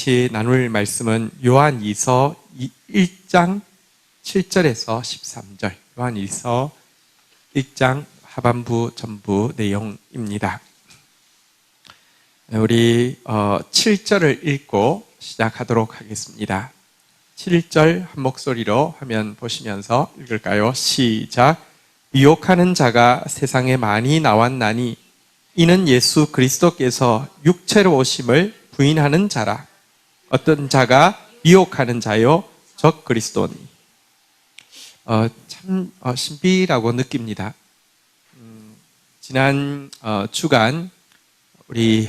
같이 나눌 말씀은 요한이서 1장 7절에서 13절, 요한이서 1장 하반부 전부 내용입니다. 우리 7절을 읽고 시작하도록 하겠습니다. 7절 한 목소리로 화면 보시면서 읽을까요? 시작. 미혹하는 자가 세상에 많이 나왔나니 이는 예수 그리스도께서 육체로 오심을 부인하는 자라. 어떤 자가 미혹하는 자요? 적 그리스도니. 참 신비라고 느낍니다. 지난 주간 우리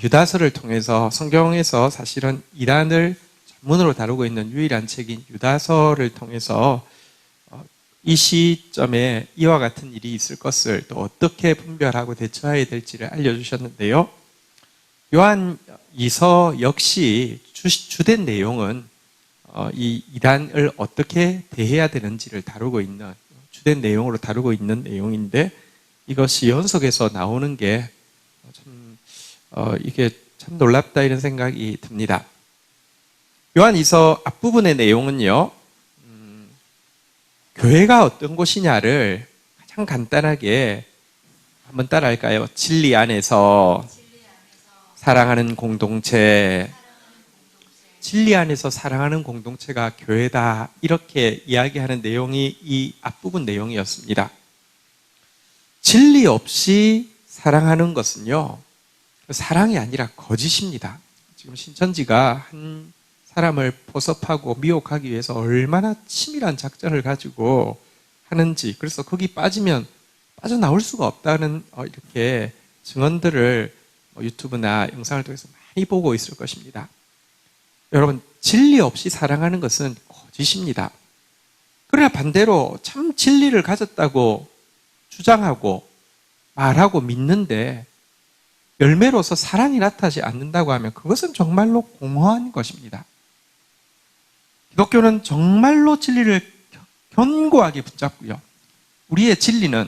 유다서를 통해서 성경에서 사실은 이단을 전문으로 다루고 있는 유일한 책인 유다서를 통해서 이 시점에 이와 같은 일이 있을 것을 또 어떻게 분별하고 대처해야 될지를 알려주셨는데요. 요한이서 역시 주된 내용은 이 이단을 어떻게 대해야 되는지를 다루고 있는 주된 내용으로 다루고 있는 내용인데, 이것이 연속해서 나오는 게 이게 참 놀랍다 이런 생각이 듭니다. 요한이서 앞부분의 내용은요, 교회가 어떤 곳이냐를 가장 간단하게 한번 따라할까요? 진리 안에서 사랑하는 공동체, 진리 안에서 사랑하는 공동체가 교회다, 이렇게 이야기하는 내용이 이 앞부분 내용이었습니다. 진리 없이 사랑하는 것은요, 사랑이 아니라 거짓입니다. 지금 신천지가 한 사람을 포섭하고 미혹하기 위해서 얼마나 치밀한 작전을 가지고 하는지, 그래서 거기 빠지면 빠져나올 수가 없다는 이렇게 증언들을 유튜브나 영상을 통해서 많이 보고 있을 것입니다. 여러분, 진리 없이 사랑하는 것은 거짓입니다. 그러나 반대로 참 진리를 가졌다고 주장하고 말하고 믿는데 열매로서 사랑이 나타나지 않는다고 하면 그것은 정말로 공허한 것입니다. 기독교는 정말로 진리를 견고하게 붙잡고요, 우리의 진리는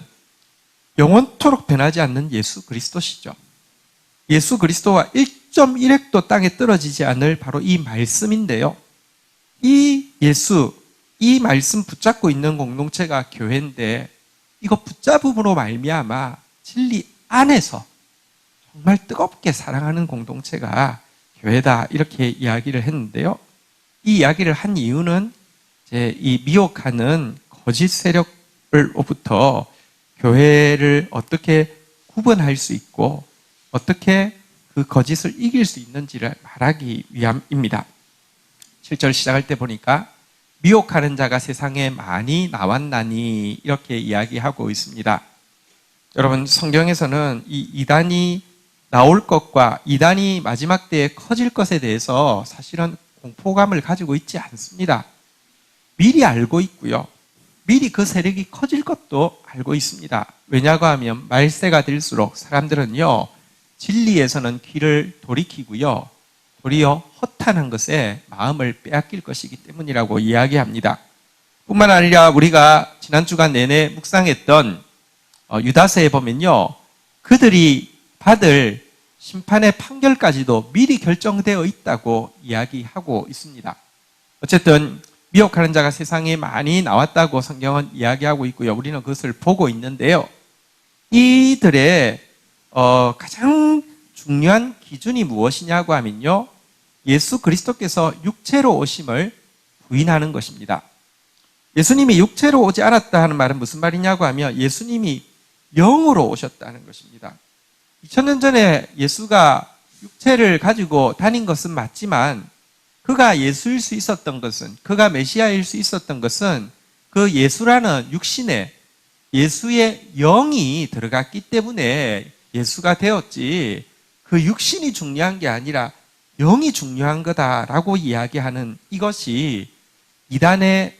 영원토록 변하지 않는 예수 그리스도시죠. 예수 그리스도와 1.1획도 땅에 떨어지지 않을 바로 이 말씀인데요, 이 예수, 이 말씀 붙잡고 있는 공동체가 교회인데, 이거 붙잡음으로 말미암아 진리 안에서 정말 뜨겁게 사랑하는 공동체가 교회다, 이렇게 이야기를 했는데요, 이 이야기를 한 이유는 이제 이 미혹하는 거짓 세력으로부터 교회를 어떻게 구분할 수 있고 어떻게 그 거짓을 이길 수 있는지를 말하기 위함입니다. 7절 시작할 때 보니까 미혹하는 자가 세상에 많이 나왔나니, 이렇게 이야기하고 있습니다. 여러분, 성경에서는 이 이단이 나올 것과 이단이 마지막 때에 커질 것에 대해서 사실은 공포감을 가지고 있지 않습니다. 미리 알고 있고요, 미리 그 세력이 커질 것도 알고 있습니다. 왜냐고 하면 말세가 될수록 사람들은요, 진리에서는 귀를 돌이키고요, 도리어 허탄한 것에 마음을 빼앗길 것이기 때문이라고 이야기합니다. 뿐만 아니라 우리가 지난 주간 내내 묵상했던 유다서에 보면요, 그들이 받을 심판의 판결까지도 미리 결정되어 있다고 이야기하고 있습니다. 어쨌든 미혹하는 자가 세상에 많이 나왔다고 성경은 이야기하고 있고요, 우리는 그것을 보고 있는데요, 이들의 가장 중요한 기준이 무엇이냐고 하면요, 예수 그리스도께서 육체로 오심을 부인하는 것입니다. 예수님이 육체로 오지 않았다 하는 말은 무슨 말이냐고 하면 예수님이 영으로 오셨다는 것입니다. 2000년 전에 예수가 육체를 가지고 다닌 것은 맞지만, 그가 예수일 수 있었던 것은, 그가 메시아일 수 있었던 것은 그 예수라는 육신에 예수의 영이 들어갔기 때문에 예수가 되었지, 그 육신이 중요한 게 아니라 영이 중요한 거다라고 이야기하는 이것이 이단의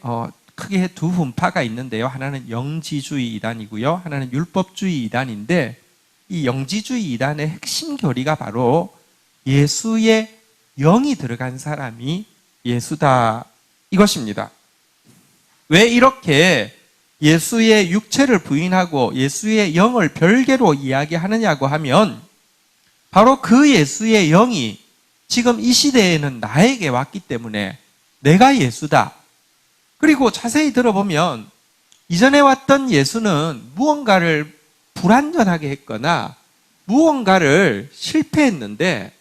크게 두 분파가 있는데요, 하나는 영지주의 이단이고요, 하나는 율법주의 이단인데, 이 영지주의 이단의 핵심 교리가 바로 예수의 영이 들어간 사람이 예수다, 이것입니다. 왜 이렇게 예수의 육체를 부인하고 예수의 영을 별개로 이야기하느냐고 하면, 바로 그 예수의 영이 지금 이 시대에는 나에게 왔기 때문에 내가 예수다. 그리고 자세히 들어보면 이전에 왔던 예수는 무언가를 불완전하게 했거나 무언가를 실패했는데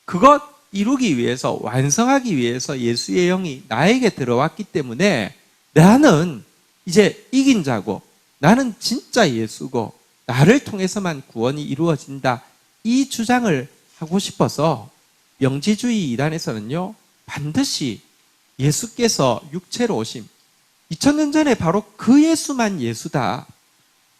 그것 이루기 위해서, 완성하기 위해서 예수의 영이 나에게 들어왔기 때문에 나는 이제 이긴 자고 나는 진짜 예수고 나를 통해서만 구원이 이루어진다. 이 주장을 하고 싶어서 영지주의 이단에서는요, 반드시 예수께서 육체로 오심, 2000년 전에 바로 그 예수만 예수다.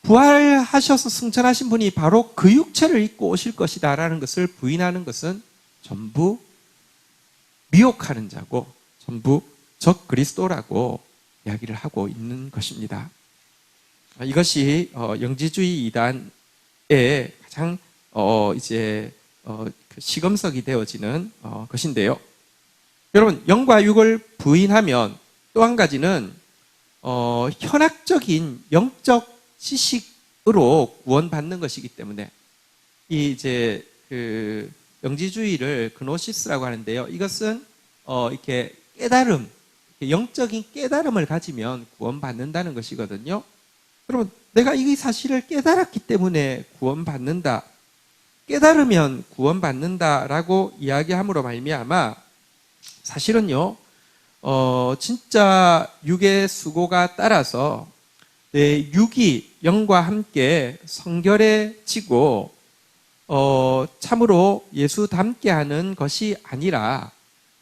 부활하셔서 승천하신 분이 바로 그 육체를 입고 오실 것이다 라는 것을 부인하는 것은 전부 미혹하는 자고 전부 적 그리스도라고 이야기를 하고 있는 것입니다. 이것이 영지주의 이단의 가장 시금석이 되어지는 것인데요. 여러분, 영과 육을 부인하면 또 한 가지는 현학적인 영적 지식으로 구원받는 것이기 때문에 영지주의를 그노시스라고 하는데요. 이것은 이렇게 깨달음, 영적인 깨달음을 가지면 구원받는다는 것이거든요. 여러분, 내가 이 사실을 깨달았기 때문에 구원받는다, 깨달으면 구원받는다라고 이야기함으로 말미암아 사실은요, 진짜 육의 수고가 따라서 내 육이 영과 함께 성결해지고 참으로 예수 닮게 하는 것이 아니라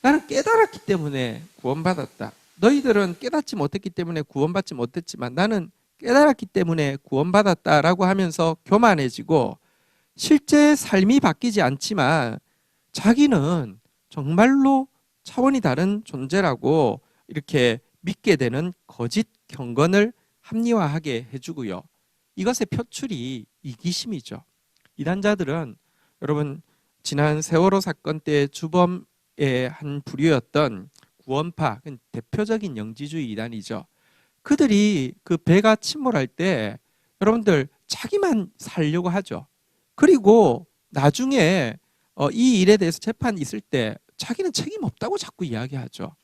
나는 깨달았기 때문에 구원받았다. 너희들은 깨닫지 못했기 때문에 구원받지 못했지만 나는 깨달았기 때문에 구원받았다라고 하면서 교만해지고 실제 삶이 바뀌지 않지만 자기는 정말로 차원이 다른 존재라고 이렇게 믿게 되는 거짓 경건을 합리화하게 해주고요. 이것의 표출이 이기심이죠. 이단자들은 여러분, 지난 세월호 사건 때 주범의 한 부류였던 구원파, 대표적인 영지주의 이단이죠. 그들이 그 배가 침몰할 때 여러분들 자기만 살려고 하죠. 그리고 나중에 이 일에 대해서 재판이 있을 때 자기는 책임 없다고 자꾸 이야기하죠.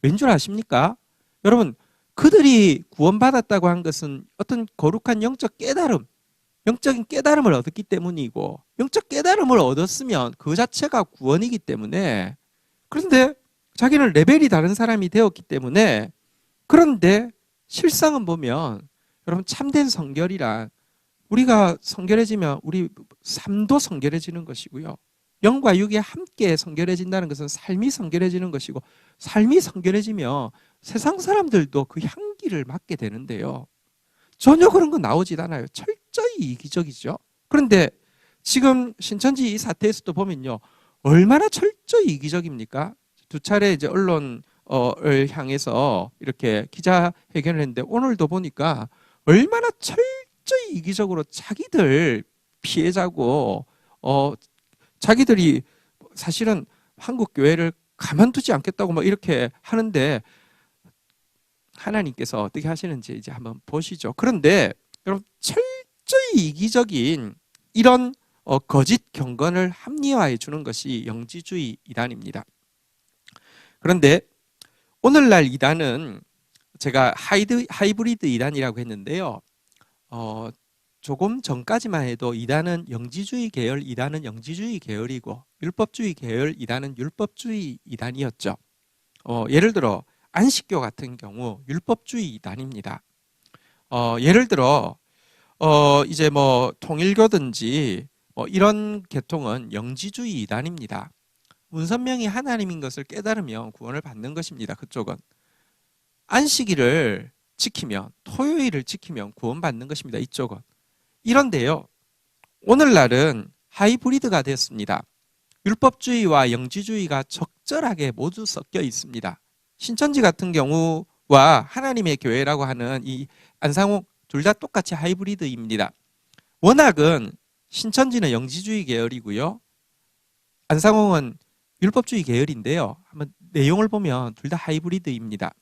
왠 줄 아십니까? 여러분, 그들이 구원받았다고 한 것은 어떤 거룩한 영적 깨달음, 영적인 깨달음을 얻었기 때문이고, 영적 깨달음을 얻었으면 그 자체가 구원이기 때문에, 그런데 자기는 레벨이 다른 사람이 되었기 때문에, 그런데 실상은 보면 여러분, 참된 성결이란 우리가 성결해지면 우리 삶도 성결해지는 것이고요. 영과 육이 함께 성결해진다는 것은 삶이 성결해지는 것이고, 삶이 성결해지면 세상 사람들도 그 향기를 맡게 되는데요. 전혀 그런 거 나오지 않아요. 철저히 이기적이죠. 그런데 지금 신천지 이 사태에서도 보면요, 얼마나 철저히 이기적입니까? 두 차례 이제 언론을 향해서 이렇게 기자회견을 했는데 오늘도 보니까 얼마나 철저히 이기적으로 자기들 피해자고 자기들이 사실은 한국 교회를 가만두지 않겠다고 막 이렇게 하는데 하나님께서 어떻게 하시는지 이제 한번 보시죠. 그런데 여러분, 철저히 이기적인 이런 거짓 경건을 합리화해 주는 것이 영지주의 이단입니다. 그런데 오늘날 이단은 제가 하이브리드 이단이라고 했는데요. 조금 전까지만 해도 이단은 영지주의 계열 이단은 영지주의 계열이고 율법주의 계열 이단은 율법주의 이단이었죠. 예를 들어 안식교 같은 경우 율법주의 이단입니다. 예를 들어 이제 뭐 통일교든지 이런 계통은 영지주의 이단입니다. 문선명이 하나님인 것을 깨달으면 구원을 받는 것입니다. 그쪽은 안식일을 지키면, 토요일을 지키면 구원받는 것입니다. 이쪽은. 이런데요, 오늘날은 하이브리드가 됐습니다. 율법주의와 영지주의가 적절하게 모두 섞여 있습니다. 신천지 같은 경우와 하나님의 교회라고 하는 이 안상홍 둘 다 똑같이 하이브리드입니다. 워낙은 신천지는 영지주의 계열이고요, 안상홍은 율법주의 계열인데요. 한번 내용을 보면 둘 다 하이브리드입니다.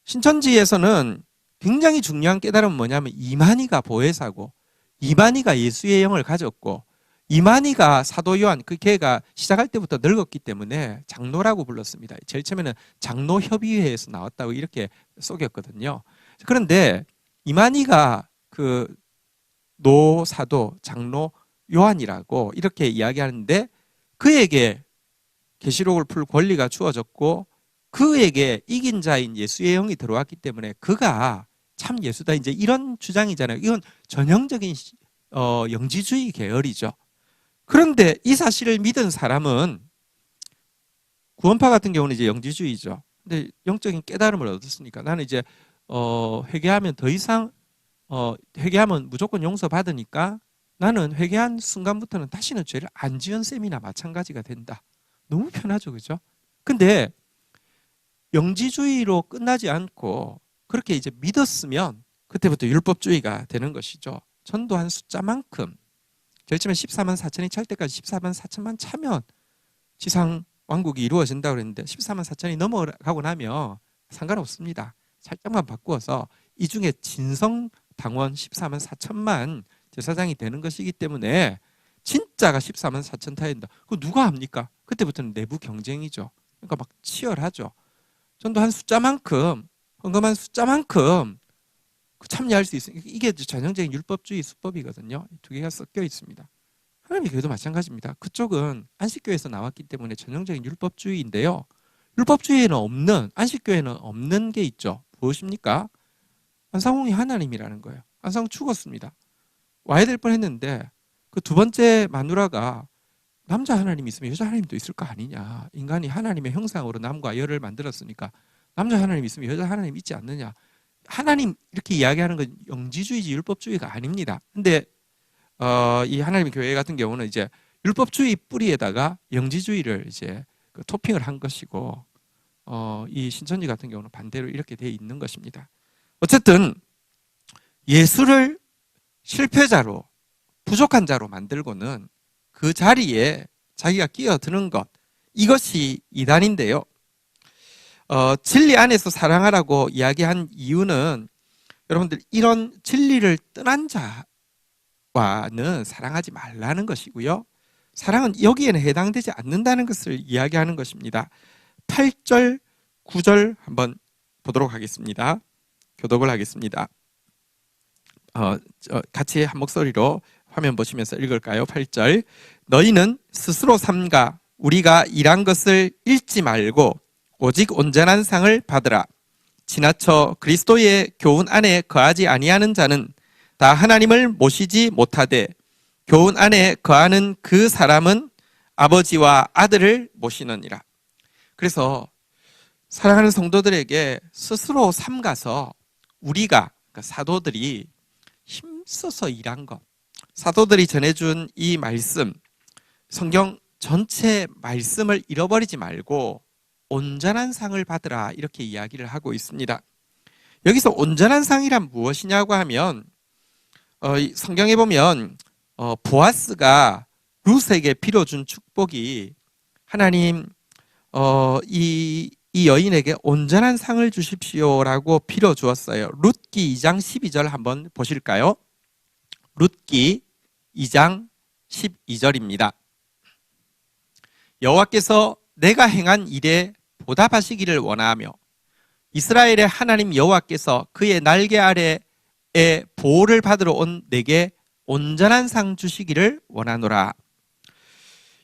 신천지에서는 굉장히 중요한 깨달음은 뭐냐면 이만희가 보혜사고 이만희가 예수의 영을 가졌고 이만희가 사도 요한, 그 걔가 시작할 때부터 늙었기 때문에 장로라고 불렀습니다. 제일 처음에는 장로협의회에서 나왔다고 이렇게 속였거든요. 그런데 이만희가 그 노사도 장로 요한이라고 이렇게 이야기하는데, 그에게 계시록을 풀 권리가 주어졌고 그에게 이긴 자인 예수의 영이 들어왔기 때문에 그가 참 예수다, 이제 이런 주장이잖아요. 이건 전형적인 영지주의 계열이죠. 그런데 이 사실을 믿은 사람은, 구원파 같은 경우는 이제 영지주의죠. 근데 영적인 깨달음을 얻었으니까 나는 이제 회개하면 더 이상 회개하면 무조건 용서받으니까 나는 회개한 순간부터는 다시는 죄를 안 지은 셈이나 마찬가지가 된다. 너무 편하죠, 그죠? 근데 영지주의로 끝나지 않고 그렇게 이제 믿었으면 그때부터 율법주의가 되는 것이죠. 전도한 숫자만큼, 제일 처음에 14만 4천이 찰 때까지 14만 4천만 차면 지상 왕국이 이루어진다고 그랬는데 14만 4천이 넘어가고 나면 상관없습니다. 살짝만 바꾸어서 이 중에 진성당원 14만 4천만 제사장이 되는 것이기 때문에 진짜가 14만 4천 타야 된다. 그거 누가 합니까? 그때부터는 내부 경쟁이죠. 그러니까 막 치열하죠. 전도한 숫자만큼, 헌금한 숫자만큼 참여할 수 있으니까 이게 전형적인 율법주의 수법이거든요. 두 개가 섞여 있습니다. 하나님의 교회도 마찬가지입니다. 그쪽은 안식교회에서 나왔기 때문에 전형적인 율법주의인데요. 율법주의에는 없는, 안식교회에는 없는 게 있죠. 무엇입니까? 안상홍이 하나님이라는 거예요. 안상홍 죽었습니다. 와야 될 뻔했는데 그 두 번째 마누라가 남자 하나님이 있으면 여자 하나님도 있을 거 아니냐. 인간이 하나님의 형상으로 남과 여를 만들었으니까 남자 하나님 있으면 여자 하나님 있지 않느냐. 하나님 이렇게 이야기하는 건 영지주의지 율법주의가 아닙니다. 근데 이 하나님의 교회 같은 경우는 이제 율법주의 뿌리에다가 영지주의를 이제 그 토핑을 한 것이고, 이 신천지 같은 경우는 반대로 이렇게 돼 있는 것입니다. 어쨌든 예수를 실패자로, 부족한 자로 만들고는 그 자리에 자기가 끼어드는 것, 이것이 이단인데요. 진리 안에서 사랑하라고 이야기한 이유는, 여러분들 이런 진리를 떠난 자와는 사랑하지 말라는 것이고요. 사랑은 여기에는 해당되지 않는다는 것을 이야기하는 것입니다. 8절, 9절 한번 보도록 하겠습니다. 교독을 하겠습니다. 같이 한 목소리로 화면 보시면서 읽을까요? 8절. 너희는 스스로 삼가 우리가 일한 것을 잃지 말고 오직 온전한 상을 받으라. 지나쳐 그리스도의 교훈 안에 거하지 아니하는 자는 다 하나님을 모시지 못하되, 교훈 안에 거하는 그 사람은 아버지와 아들을 모시느니라. 그래서 사랑하는 성도들에게 스스로 삼가서 우리가, 그러니까 사도들이 힘써서 일한 것, 사도들이 전해준 이 말씀, 성경 전체 말씀을 잃어버리지 말고 온전한 상을 받으라, 이렇게 이야기를 하고 있습니다. 여기서 온전한 상이란 무엇이냐고 하면, 성경에 보면 보아스가 룻에게 빌어준 축복이, 하나님 이 여인에게 온전한 상을 주십시오라고 빌어주었어요. 룻기 2장 12절 한번 보실까요? 룻기 2장 12절입니다. 여호와께서 내가 행한 일에 보답하시기를 원하며 이스라엘의 하나님 여호와께서 그의 날개 아래에 보호를 받으러 온 내게 온전한 상 주시기를 원하노라.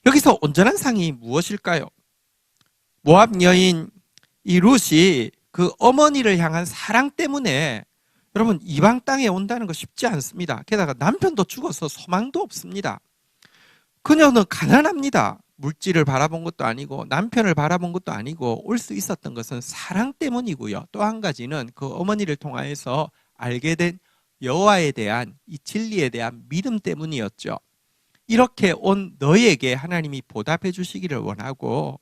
여기서 온전한 상이 무엇일까요? 모압 여인 이 룻이 그 어머니를 향한 사랑 때문에, 여러분, 이방 땅에 온다는 거 쉽지 않습니다. 게다가 남편도 죽어서 소망도 없습니다. 그녀는 가난합니다. 물질을 바라본 것도 아니고 남편을 바라본 것도 아니고 올 수 있었던 것은 사랑 때문이고요. 또 한 가지는 그 어머니를 통하여서 알게 된 여호와에 대한 이 진리에 대한 믿음 때문이었죠. 이렇게 온 너희에게 하나님이 보답해 주시기를 원하고,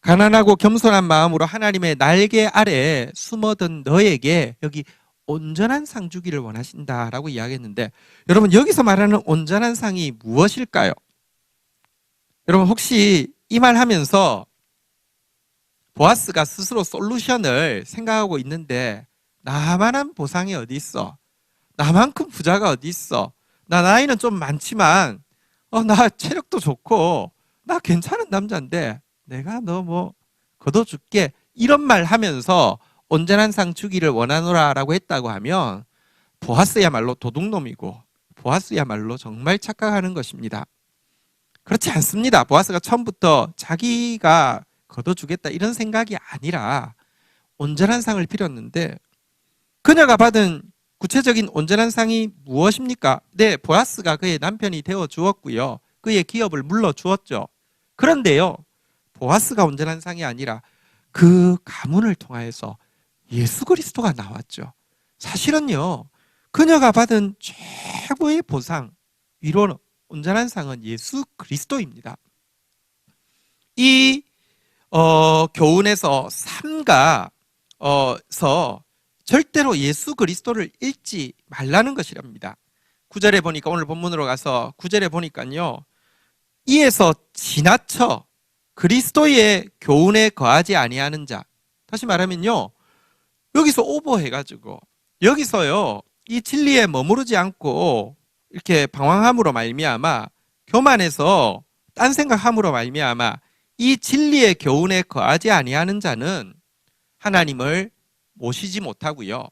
가난하고 겸손한 마음으로 하나님의 날개 아래에 숨어든 너에게 여기 온전한 상 주기를 원하신다라고 이야기했는데, 여러분 여기서 말하는 온전한 상이 무엇일까요? 여러분 혹시 이 말 하면서 보아스가 스스로 솔루션을 생각하고 있는데, 나만한 보상이 어디 있어? 나만큼 부자가 어디 있어? 나 나이는 좀 많지만 나 체력도 좋고 나 괜찮은 남자인데 내가 너 뭐 걷어줄게 이런 말 하면서 온전한 상 주기를 원하노라라고 했다고 하면 보아스야말로 도둑놈이고 보아스야말로 정말 착각하는 것입니다. 그렇지 않습니다. 보아스가 처음부터 자기가 걷어주겠다 이런 생각이 아니라 온전한 상을 빌었는데 그녀가 받은 구체적인 온전한 상이 무엇입니까? 네, 보아스가 그의 남편이 되어 주었고요. 그의 기업을 물러 주었죠. 그런데요, 보아스가 온전한 상이 아니라 그 가문을 통하여서 예수 그리스도가 나왔죠. 사실은요, 그녀가 받은 최고의 보상, 위로는 온전한 상은 예수 그리스도입니다. 이 교훈에서 삼가서 절대로 예수 그리스도를 잃지 말라는 것이랍니다. 9절에 보니까 오늘 본문으로 가서 9절에 보니까요. 이에서 지나쳐 그리스도의 교훈에 거하지 아니하는 자. 다시 말하면요. 여기서 오버해가지고 여기서요. 이 진리에 머무르지 않고 이렇게 방황함으로 말미암아 교만해서 딴 생각함으로 말미암아 이 진리의 교훈에 거하지 아니하는 자는 하나님을 모시지 못하고요.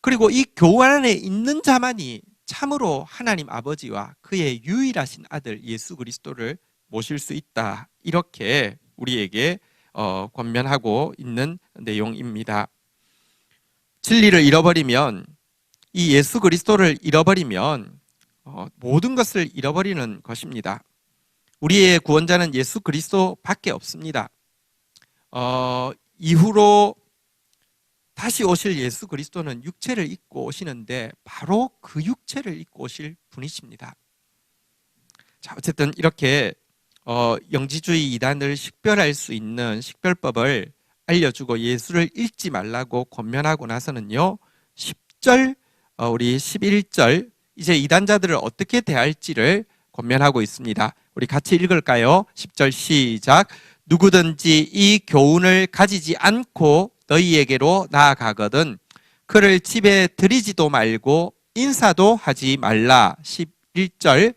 그리고 이 교훈 안에 있는 자만이 참으로 하나님 아버지와 그의 유일하신 아들 예수 그리스도를 모실 수 있다. 이렇게 우리에게 권면하고 있는 내용입니다. 진리를 잃어버리면 이 예수 그리스도를 잃어버리면 모든 것을 잃어버리는 것입니다. 우리의 구원자는 예수 그리스도밖에 없습니다. 이후로 다시 오실 예수 그리스도는 육체를 입고 오시는데 바로 그 육체를 입고 오실 분이십니다. 자, 어쨌든 이렇게 영지주의 이단을 식별할 수 있는 식별법을 알려주고 예수를 잃지 말라고 권면하고 나서는요. 10절, 우리 11절 이제 이단자들을 어떻게 대할지를 권면하고 있습니다. 우리 같이 읽을까요? 10절 시작. 누구든지 이 교훈을 가지지 않고 너희에게로 나아가거든 그를 집에 들이지도 말고 인사도 하지 말라. 11절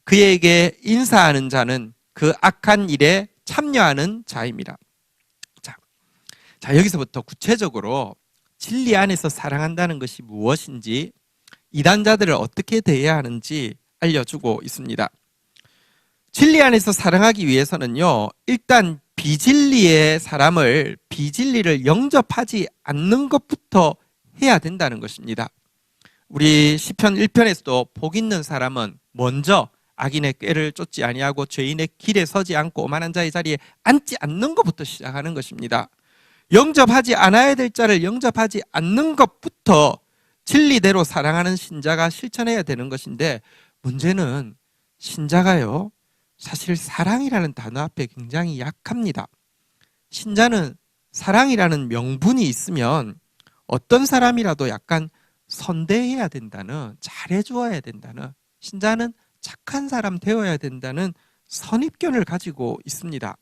그에게 인사하는 자는 그 악한 일에 참여하는 자입니다. 자, 여기서부터 구체적으로 진리 안에서 사랑한다는 것이 무엇인지 이단자들을 어떻게 대해야 하는지 알려주고 있습니다. 진리 안에서 사랑하기 위해서는요, 일단 비진리의 사람을 비진리를 영접하지 않는 것부터 해야 된다는 것입니다. 우리 시편 1편에서도 복 있는 사람은 먼저 악인의 꾀를 쫓지 아니하고 죄인의 길에 서지 않고 오만한 자의 자리에 앉지 않는 것부터 시작하는 것입니다. 영접하지 않아야 될 자를 영접하지 않는 것부터 진리대로 사랑하는 신자가 실천해야 되는 것인데 문제는 신자가요, 사실 사랑이라는 단어 앞에 굉장히 약합니다. 신자는 사랑이라는 명분이 있으면 어떤 사람이라도 약간 선대해야 된다는, 잘해주어야 된다는, 신자는 착한 사람 되어야 된다는 선입견을 가지고 있습니다.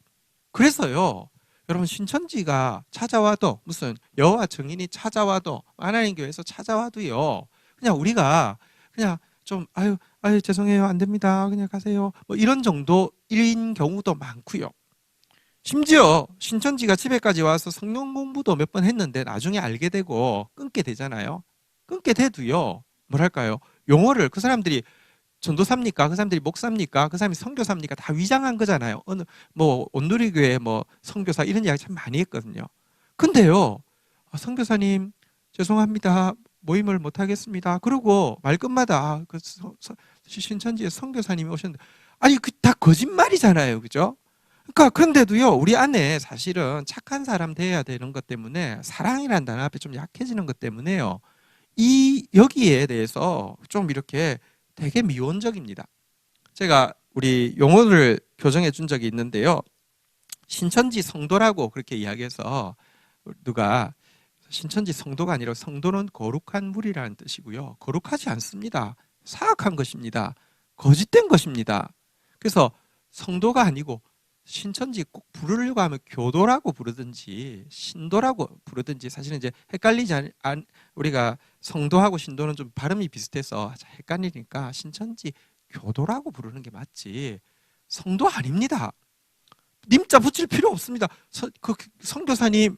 그래서요, 여러분 신천지가 찾아와도 무슨 여호와 증인이 찾아와도 하나님 교회에서 찾아와도요, 그냥 우리가 그냥 좀 아유 죄송해요 안 됩니다 그냥 가세요 뭐 이런 정도인 경우도 많고요. 심지어 신천지가 집에까지 와서 성경 공부도 몇 번 했는데 나중에 알게 되고 끊게 되잖아요. 끊게 돼도요, 뭐랄까요, 용어를 그 사람들이 전도사입니까? 그 사람들이 목사입니까? 그 사람이 선교사입니까? 다 위장한 거잖아요. 어느 뭐 온누리교회 뭐 선교사 이런 이야기 참 많이 했거든요. 근데요, 선교사님 죄송합니다. 모임을 못 하겠습니다. 그러고 말끝마다 그 신천지의 선교사님이 오셨는데 아니 그 다 거짓말이잖아요. 그죠? 그러니까 그런데도요, 우리 안에 사실은 착한 사람 돼야 되는 것 때문에 사랑이라는 단어 앞에 좀 약해지는 것 때문에요. 여기에 대해서 좀 이렇게 되게 미온적입니다. 제가 우리 용어를 교정해 준 적이 있는데요. 신천지 성도라고 그렇게 이야기해서 누가 신천지 성도가 아니라 성도는 거룩한 무리라는 뜻이고요. 거룩하지 않습니다. 사악한 것입니다. 거짓된 것입니다. 그래서 성도가 아니고 신천지 꼭 부르려고 하면 교도라고 부르든지 신도라고 부르든지, 사실은 이제 헷갈리지 우리가 성도하고 신도는 좀 발음이 비슷해서 헷갈리니까 신천지 교도라고 부르는 게 맞지 성도 아닙니다. 님자 붙일 필요 없습니다. 선교사님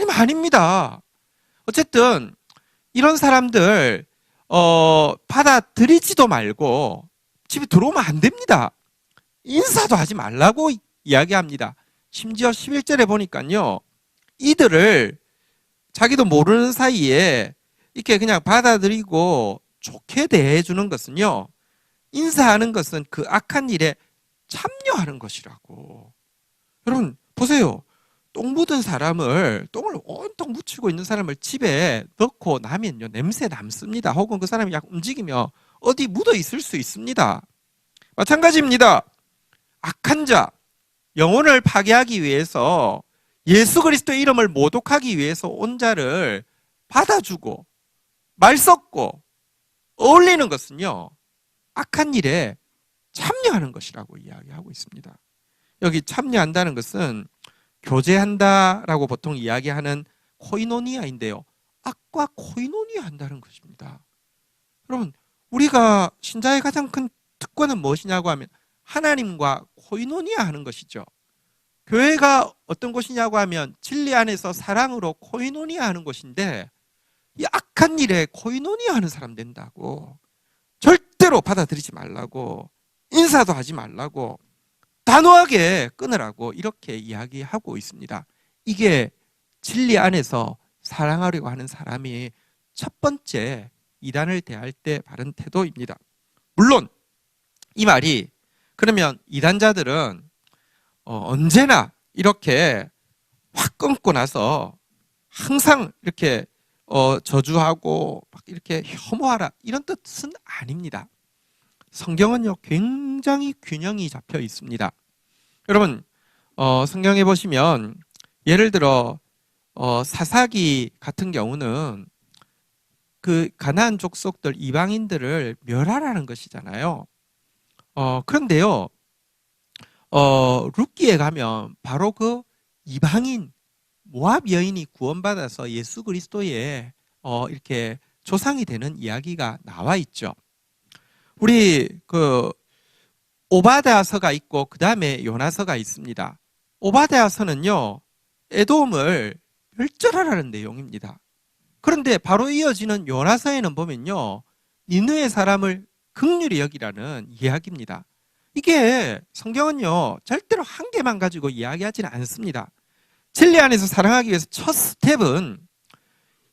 아닙니다. 어쨌든 이런 사람들 받아들이지도 말고 집에 들어오면 안 됩니다. 인사도 하지 말라고 이야기합니다. 심지어 11절에 보니까요, 이들을 자기도 모르는 사이에 이렇게 그냥 받아들이고 좋게 대해주는 것은요, 인사하는 것은 그 악한 일에 참여하는 것이라고. 여러분 보세요. 똥 묻은 사람을, 똥을 온통 묻히고 있는 사람을 집에 넣고 나면요, 냄새 남습니다. 혹은 그 사람이 약 움직이며 어디 묻어 있을 수 있습니다. 마찬가지입니다. 악한 자, 영혼을 파괴하기 위해서, 예수 그리스도의 이름을 모독하기 위해서 온 자를 받아주고 말 섞고 어울리는 것은요, 악한 일에 참여하는 것이라고 이야기하고 있습니다. 여기 참여한다는 것은 교제한다라고 보통 이야기하는 코이노니아인데요, 악과 코이노니아 한다는 것입니다. 여러분, 우리가 신자의 가장 큰 특권은 무엇이냐고 하면 하나님과 코이노니아 하는 것이죠. 교회가 어떤 곳이냐고 하면 진리 안에서 사랑으로 코이노니아 하는 곳인데, 이 악한 일에 코이노니아 하는 사람 된다고, 절대로 받아들이지 말라고, 인사도 하지 말라고, 단호하게 끊으라고 이렇게 이야기하고 있습니다. 이게 진리 안에서 사랑하려고 하는 사람이 첫 번째 이단을 대할 때 바른 태도입니다. 물론 이 말이, 그러면 이단자들은 언제나 이렇게 확 끊고 나서 항상 이렇게 저주하고 막 이렇게 혐오하라, 이런 뜻은 아닙니다. 성경은요, 굉장히 균형이 잡혀 있습니다. 여러분, 성경에 보시면 예를 들어 사사기 같은 경우는 그 가나안 족속들, 이방인들을 멸하라는 것이잖아요. 그런데요, 룻기에 가면 바로 그 이방인 모압 여인이 구원받아서 예수 그리스도의 이렇게 조상이 되는 이야기가 나와 있죠. 우리 그 오바댜서가 있고 그 다음에 요나서가 있습니다. 오바댜서는요, 에돔을 멸절하라는 내용입니다. 그런데 바로 이어지는 요나서에는 보면요, 니느웨 사람을 긍휼히 여기라는 이야기입니다. 이게 성경은요, 절대로 한 개만 가지고 이야기하지는 않습니다. 진리 안에서 사랑하기 위해서 첫 스텝은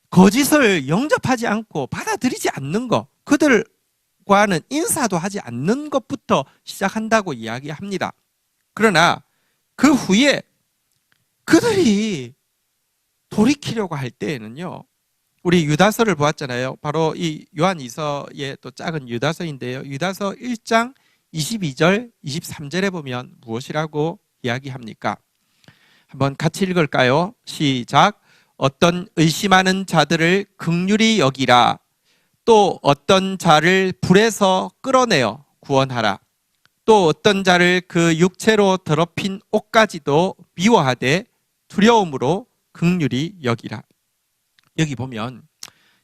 거짓을 영접하지 않고 받아들이지 않는 것, 그들과는 인사도 하지 않는 것부터 시작한다고 이야기합니다. 그러나 그 후에 그들이 돌이키려고 할 때에는요, 우리 유다서를 보았잖아요. 바로 이 요한 2서의 또 작은 유다서인데요, 유다서 1장 22절, 23절에 보면 무엇이라고 이야기합니까? 한번 같이 읽을까요? 시작. 어떤 의심하는 자들을 긍휼히 여기라. 또 어떤 자를 불에서 끌어내어 구원하라. 또 어떤 자를 그 육체로 더럽힌 옷까지도 미워하되 두려움으로 긍휼히 여기라. 여기 보면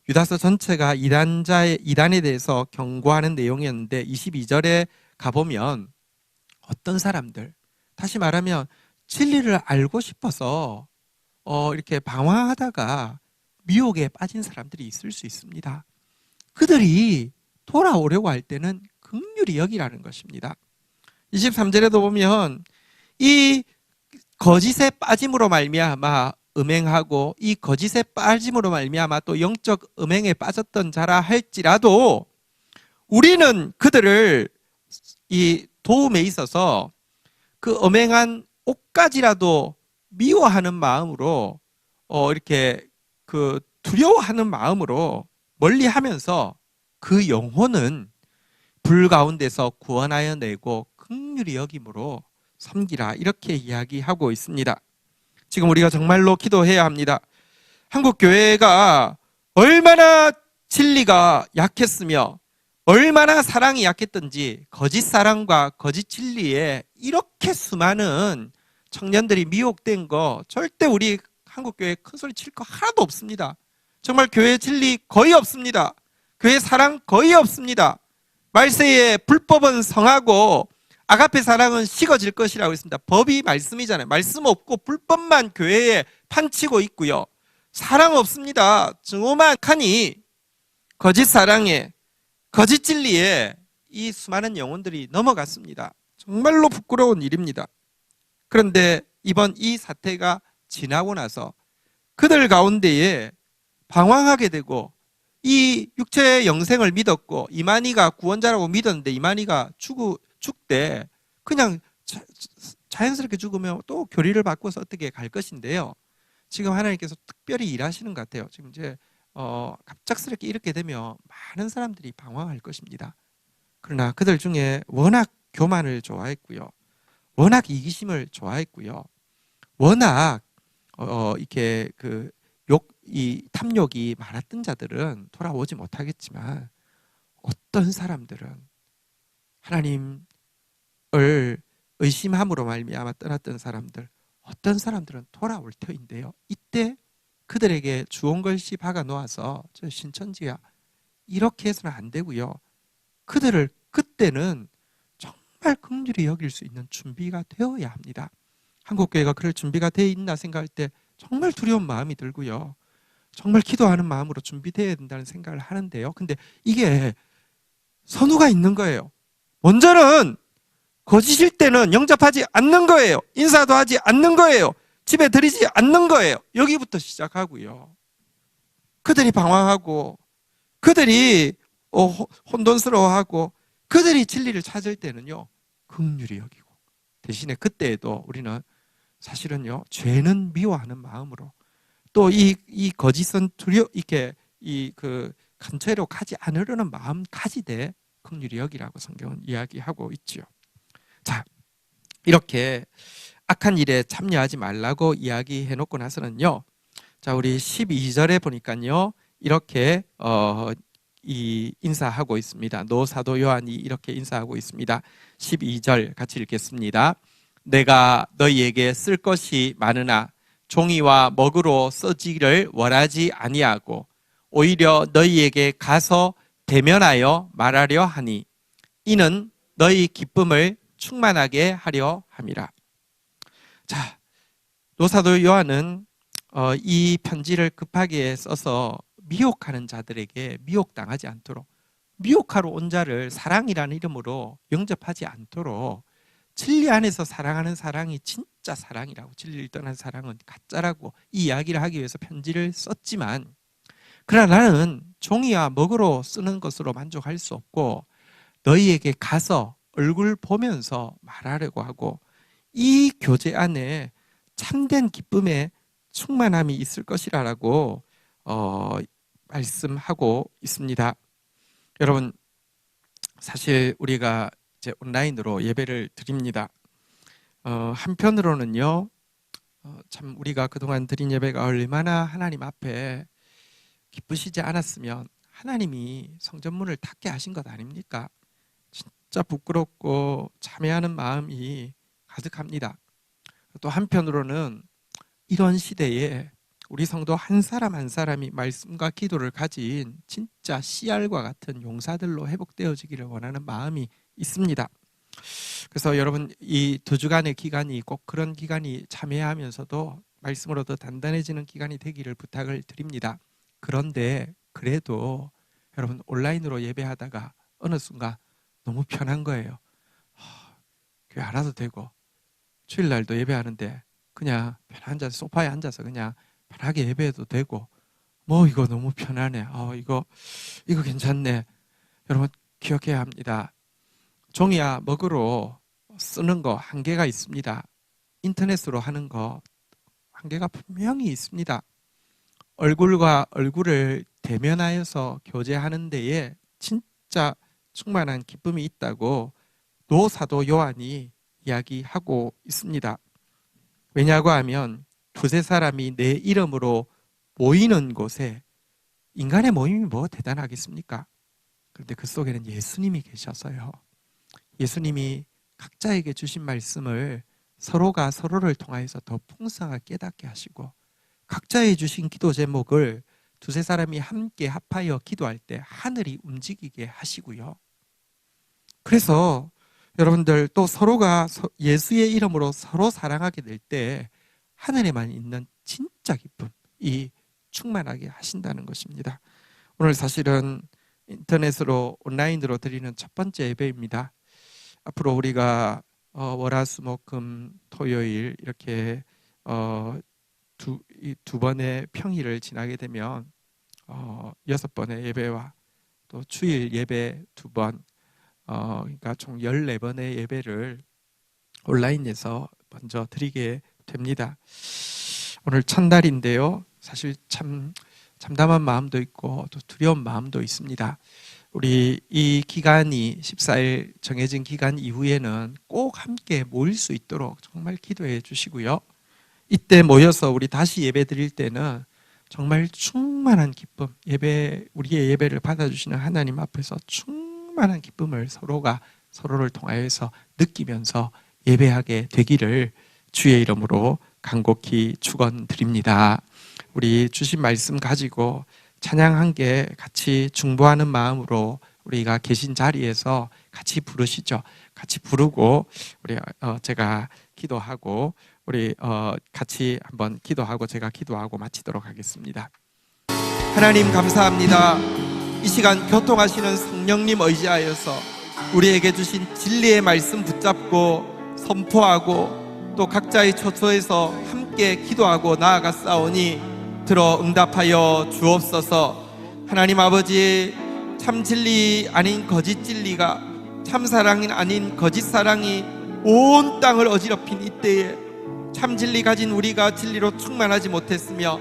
유다서 전체가 이단에 대해서 경고하는 내용이었는데, 22절에 가보면 어떤 사람들, 다시 말하면 진리를 알고 싶어서 이렇게 방황하다가 미혹에 빠진 사람들이 있을 수 있습니다. 그들이 돌아오려고 할 때는 긍휼히 여기라는 것입니다. 23절에도 보면 이 거짓에 빠짐으로 말미암아 음행하고, 이 거짓에 빠짐으로 말미암아 또 영적 음행에 빠졌던 자라 할지라도 우리는 그들을 이 도움에 있어서 그 음행한 옷까지라도 미워하는 마음으로 이렇게 그 두려워하는 마음으로 멀리하면서 그 영혼은 불 가운데서 구원하여 내고 긍휼히 여김으로 섬기라, 이렇게 이야기하고 있습니다. 지금 우리가 정말로 기도해야 합니다. 한국 교회가 얼마나 진리가 약했으며 얼마나 사랑이 약했던지, 거짓 사랑과 거짓 진리에 이렇게 수많은 청년들이 미혹된 거 절대 우리 한국교회 큰 소리 칠 거 하나도 없습니다. 정말 교회 진리 거의 없습니다. 교회 사랑 거의 없습니다. 말세에 불법은 성하고 아가페 사랑은 식어질 것이라고 했습니다. 법이 말씀이잖아요. 말씀 없고 불법만 교회에 판치고 있고요. 사랑 없습니다. 증오만하니 거짓 사랑에 거짓 진리에 이 수많은 영혼들이 넘어갔습니다. 정말로 부끄러운 일입니다. 그런데 이번 이 사태가 지나고 나서 그들 가운데에 방황하게 되고 이 육체의 영생을 믿었고 이만희가 구원자라고 믿었는데 이만희가 죽되 그냥 자연스럽게 죽으면 또 교리를 바꿔서 어떻게 갈 것인데요. 지금 하나님께서 특별히 일하시는 것 같아요. 지금 이제 갑작스럽게 이렇게 되면 많은 사람들이 방황할 것입니다. 그러나 그들 중에 워낙 교만을 좋아했고요. 워낙 이기심을 좋아했고요. 워낙 이렇게 이 탐욕이 많았던 자들은 돌아오지 못하겠지만 어떤 사람들은 하나님을 의심함으로 말미암아 떠났던 사람들, 어떤 사람들은 돌아올 터인데요. 이때 그들에게 주온 글씨 박아 놓아서 저 신천지야 이렇게 해서는 안 되고요. 그들을 그때는 정말 긍휼히 여길 수 있는 준비가 되어야 합니다. 한국교회가 그럴 준비가 되어 있나 생각할 때 정말 두려운 마음이 들고요. 정말 기도하는 마음으로 준비되어야 된다는 생각을 하는데요. 근데 이게 선우가 있는 거예요. 먼저는 거짓일 때는 영접하지 않는 거예요. 인사도 하지 않는 거예요. 집에 들이지 않는 거예요. 여기부터 시작하고요. 그들이 방황하고 그들이 혼돈스러워하고 그들이 진리를 찾을 때는요 긍휼히 여기고 대신에 그때에도 우리는 사실은요 죄는 미워하는 마음으로 또 이 거짓은 이렇게 근처로 가지 않으려는 마음 가지되 긍휼히 여기라고 성경은 이야기하고 있지요. 자, 이렇게 악한 일에 참여하지 말라고 이야기해 놓고 나서는요. 자, 우리 12절에 보니까요. 이렇게 이 인사하고 있습니다. 노 사도 요한이 이렇게 인사하고 있습니다. 12절 같이 읽겠습니다. 내가 너희에게 쓸 것이 많으나 종이와 먹으로 쓰지를 원하지 아니하고 오히려 너희에게 가서 대면하여 말하려 하니 이는 너희 기쁨을 충만하게 하려 함이라. 자, 노사도 요한은 이 편지를 급하게 써서 미혹하는 자들에게 미혹당하지 않도록 미혹하러 온 자를 사랑이라는 이름으로 영접하지 않도록 진리 안에서 사랑하는 사랑이 진짜 사랑이라고 진리를 떠난 사랑은 가짜라고 이 이야기를 하기 위해서 편지를 썼지만 그러나 나는 종이와 먹으로 쓰는 것으로 만족할 수 없고 너희에게 가서 얼굴 보면서 말하려고 하고 이 교제 안에 참된 기쁨의 충만함이 있을 것이라고 말씀하고 있습니다. 여러분 사실 우리가 이제 온라인으로 예배를 드립니다. 한편으로는요 참 우리가 그동안 드린 예배가 얼마나 하나님 앞에 기쁘시지 않았으면 하나님이 성전문을 닫게 하신 것 아닙니까? 진짜 부끄럽고 참회하는 마음이 가득합니다. 또 한편으로는 이런 시대에 우리 성도 한 사람 한 사람이 말씀과 기도를 가진 진짜 씨알과 같은 용사들로 회복되어지기를 원하는 마음이 있습니다. 그래서 여러분 이 2주간의 기간이 꼭 그런 기간이 참여하면서도 말씀으로 더 단단해지는 기간이 되기를 부탁을 드립니다. 그런데 그래도 여러분 온라인으로 예배하다가 어느 순간 너무 편한 거예요. 교회 안 와도 되고 주일날도 예배하는데 그냥 편한 소파에 앉아서 그냥 편하게 예배해도 되고 뭐 이거 너무 편하네. 이거 괜찮네. 여러분 기억해야 합니다. 종이야 먹으로 쓰는 거 한계가 있습니다. 인터넷으로 하는 거 한계가 분명히 있습니다. 얼굴과 얼굴을 대면하여서 교제하는 데에 진짜 충만한 기쁨이 있다고 노 사도 요한이 이야기하고 있습니다. 왜냐고 하면 두세 사람이 내 이름으로 모이는 곳에 인간의 모임이 뭐 대단하겠습니까? 그런데 그 속에는 예수님이 계셔서요. 예수님이 각자에게 주신 말씀을 서로가 서로를 통하여서 더 풍성하게 깨닫게 하시고 각자의 주신 기도 제목을 두세 사람이 함께 합하여 기도할 때 하늘이 움직이게 하시고요. 그래서 여러분들 또 서로가 예수의 이름으로 서로 사랑하게 될 때 하늘에만 있는 진짜 기쁨이 충만하게 하신다는 것입니다. 오늘 사실은 인터넷으로 온라인으로 드리는 첫 번째 예배입니다. 앞으로 우리가 월화수목금 토요일 이렇게 두 번의 평일을 지나게 되면 6번의 예배와 또 주일 예배 2번, 그러니까 총 14번의 예배를 온라인에서 먼저 드리게 됩니다. 오늘 첫날인데요. 사실 참 참담한 마음도 있고 또 두려운 마음도 있습니다. 우리 이 기간이 14일 정해진 기간 이후에는 꼭 함께 모일 수 있도록 정말 기도해 주시고요. 이때 모여서 우리 다시 예배 드릴 때는 정말 충만한 기쁨, 우리의 예배를 받아주시는 하나님 앞에서 충만한 기쁨을 서로가 서로를 통하여서 느끼면서 예배하게 되기를 주의 이름으로 간곡히 축원드립니다. 우리 주신 말씀 가지고 찬양 한 개 같이 중보하는 마음으로 우리가 계신 자리에서 같이 부르시죠. 같이 부르고 우리 제가 기도하고 우리 같이 한번 기도하고 제가 기도하고 마치도록 하겠습니다. 하나님 감사합니다. 이 시간 교통하시는 성령님 의지하여서 우리에게 주신 진리의 말씀 붙잡고 선포하고 또 각자의 처소에서 함께 기도하고 나아갔사오니 들어 응답하여 주옵소서. 하나님 아버지, 참 진리 아닌 거짓 진리가, 참 사랑이 아닌 거짓 사랑이 온 땅을 어지럽힌 이때에 참 진리 가진 우리가 진리로 충만하지 못했으며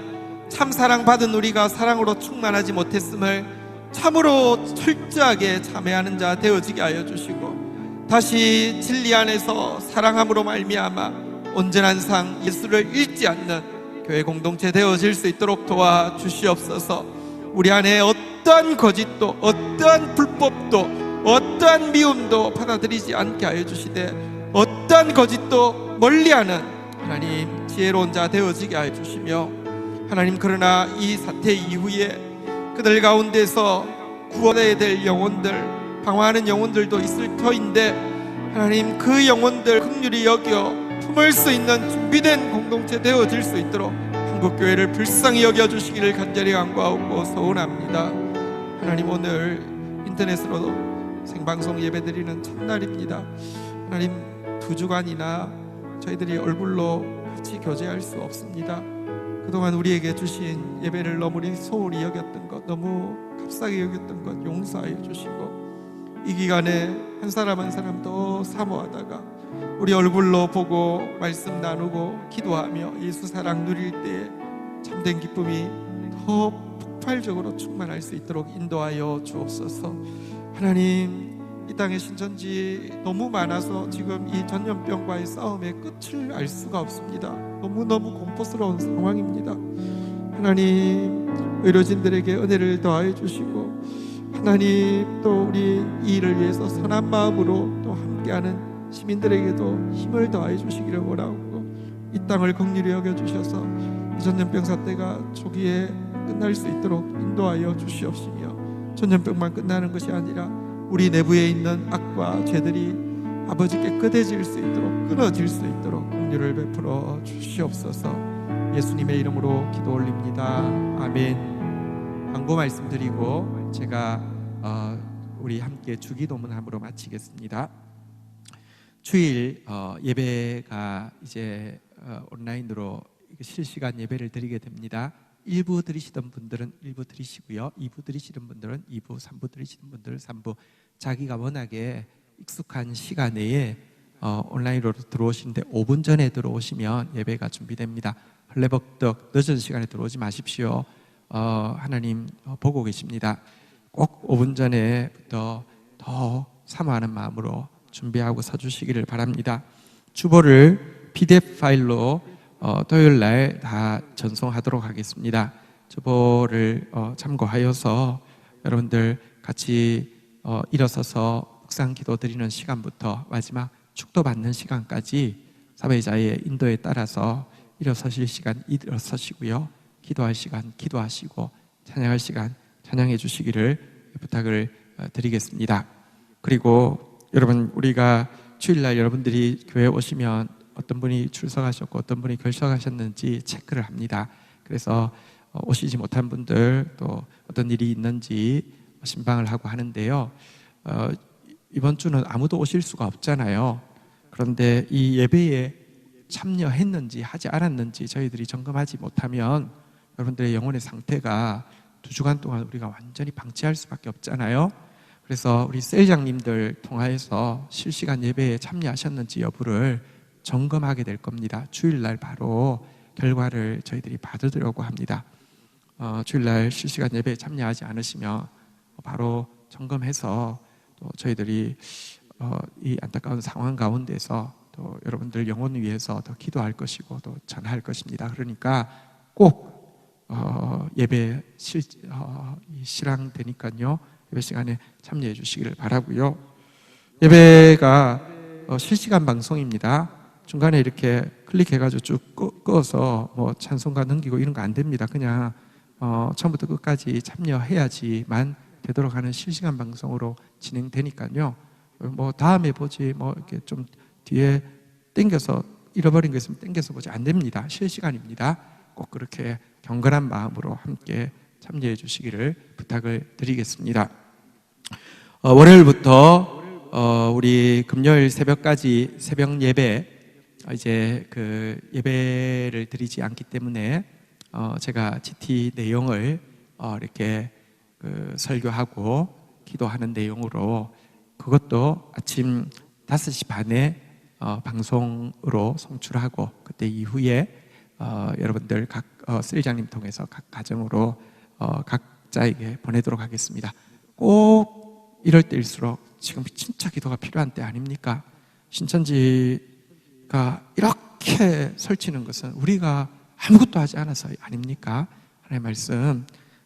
참 사랑 받은 우리가 사랑으로 충만하지 못했음을 참으로 철저하게 참회하는 자 되어지게 하여 주시고, 다시 진리 안에서 사랑함으로 말미암아 온전한 상 예수를 잃지 않는 교회 공동체 되어질 수 있도록 도와주시옵소서. 우리 안에 어떠한 거짓도 어떠한 불법도 어떠한 미움도 받아들이지 않게 하여 주시되 어떠한 거짓도 멀리하는 하나님 지혜로운 자 되어지게 하여 주시며, 하나님 그러나 이 사태 이후에 그들 가운데서 구원해야 될 영혼들, 방황하는 영혼들도 있을 터인데 하나님 그 영혼들 긍휼히 여겨 품을 수 있는 준비된 공동체 되어질 수 있도록 한국교회를 불쌍히 여겨주시기를 간절히 간구하고 소원합니다. 하나님 오늘 인터넷으로 생방송 예배드리는 첫날입니다. 하나님 2주간이나 저희들이 얼굴로 같이 교제할 수 없습니다. 그동안 우리에게 주신 예배를 너무 소홀히 여겼던 것, 너무 값싸게 여겼던 것 용서하여 주시고, 이 기간에 한 사람 한 사람 더 사모하다가 우리 얼굴로 보고 말씀 나누고 기도하며 예수 사랑 누릴 때에 참된 기쁨이 더 폭발적으로 충만할 수 있도록 인도하여 주옵소서. 하나님 이 땅의 신천지 너무 많아서 지금 이 전염병과의 싸움의 끝을 알 수가 없습니다. 너무너무 공포스러운 상황입니다. 하나님 의료진들에게 은혜를 더하여 주시고, 하나님 또 우리 이 일을 위해서 선한 마음으로 또 함께하는 시민들에게도 힘을 더하여 주시기를 원하고, 이 땅을 긍휼히 여겨주셔서 이 전염병 사태가 초기에 끝날 수 있도록 인도하여 주시옵시며, 전염병만 끝나는 것이 아니라 우리 내부에 있는 악과 죄들이 아버지께 깨끗해질 수 있도록, 끊어질 수 있도록 긍휼을 베풀어 주시옵소서. 예수님의 이름으로 기도 올립니다. 아멘. 광고 말씀드리고 제가 우리 함께 주기도문함으로 마치겠습니다. 주일 예배가 이제 온라인으로 실시간 예배를 드리게 됩니다. 1부 들으시던 분들은 1부 들으시고요, 2부 들으시는 분들은 2부, 3부 들으시는 분들은 3부, 자기가 워낙에 익숙한 시간 내에 온라인으로 들어오시는데 5분 전에 들어오시면 예배가 준비됩니다. 헐레벅덕 늦은 시간에 들어오지 마십시오. 하나님 보고 계십니다. 꼭 5분 전에부터 더 사모하는 마음으로 준비하고 서주시기를 바랍니다. 주보를 PDF 파일로 토요일 날 다 전송하도록 하겠습니다. 주보를 참고하여서 여러분들 같이 일어서서 묵상 기도 드리는 시간부터 마지막 축도 받는 시간까지 사회자의 인도에 따라서 일어서실 시간 일어서시고요, 기도할 시간 기도하시고 찬양할 시간 찬양해 주시기를 부탁을 드리겠습니다. 그리고 여러분, 우리가 주일날 여러분들이 교회 오시면 어떤 분이 출석하셨고 어떤 분이 결석하셨는지 체크를 합니다. 그래서 오시지 못한 분들, 또 어떤 일이 있는지 신방을 하고 하는데요. 이번 주는 아무도 오실 수가 없잖아요. 그런데 이 예배에 참여했는지 하지 않았는지 저희들이 점검하지 못하면 여러분들의 영혼의 상태가 2주간 동안 우리가 완전히 방치할 수밖에 없잖아요. 그래서 우리 셀장님들 통하여서 실시간 예배에 참여하셨는지 여부를 점검하게 될 겁니다. 주일날 바로 결과를 저희들이 받으려고 합니다. 주일날 실시간 예배에 참여하지 않으시면 바로 점검해서 또 저희들이 이 안타까운 상황 가운데서 또 여러분들 영혼을 위해서 더 기도할 것이고 또 전할 것입니다. 그러니까 꼭 예배 실황되니까요, 예배 시간에 참여해 주시기를 바라고요. 예배가 실시간 방송입니다. 중간에 이렇게 클릭해가지고 쭉 꺼서 뭐 찬송가 넘기고 이런 거 안 됩니다. 그냥 처음부터 끝까지 참여해야지만 되도록 하는 실시간 방송으로 진행되니까요. 뭐 다음에 보지, 뭐 이렇게 좀 뒤에 땡겨서 잃어버린 거 있으면 땡겨서 보지, 안 됩니다. 실시간입니다. 꼭 그렇게 경건한 마음으로 함께 참여해 주시기를 부탁을 드리겠습니다. 월요일부터 우리 금요일 새벽까지 새벽 예배, 이제 그 예배를 드리지 않기 때문에 제가 GT 내용을 이렇게 그 설교하고 기도하는 내용으로, 그것도 아침 5시 반에 방송으로 송출하고, 그때 이후에 여러분들 각 셀장님 통해서 각 가정으로 각자에게 보내도록 하겠습니다. 꼭 이럴 때일수록 지금 진짜 기도가 필요한 때 아닙니까? 신천지가 이렇게 설치는 것은 우리가 아무것도 하지 않아서 아닙니까? 하나님의 말씀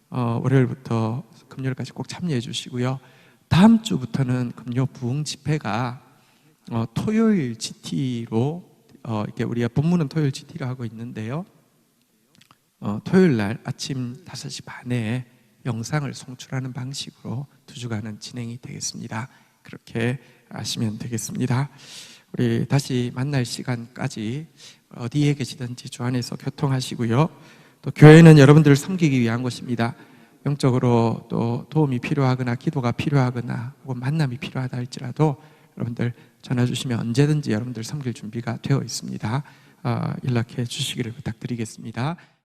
월요일부터 금요일까지 꼭 참여해 주시고요. 다음 주부터는 금요 부흥 집회가 토요일 GT로 이렇게 우리가 본문은 토요일 GT로 하고 있는데요. 토요일 날 아침 5시 반에 영상을 송출하는 방식으로 2주간은 진행이 되겠습니다. 그렇게 아시면 되겠습니다. 우리 다시 만날 시간까지 어디에 계시든지 주 안에서 교통하시고요. 또 교회는 여러분들을 섬기기 위한 곳입니다. 영적으로 또 도움이 필요하거나 기도가 필요하거나 혹은 만남이 필요하다 할지라도 여러분들 전화 주시면 언제든지 여러분들 섬길 준비가 되어 있습니다. 연락해 주시기를 부탁드리겠습니다.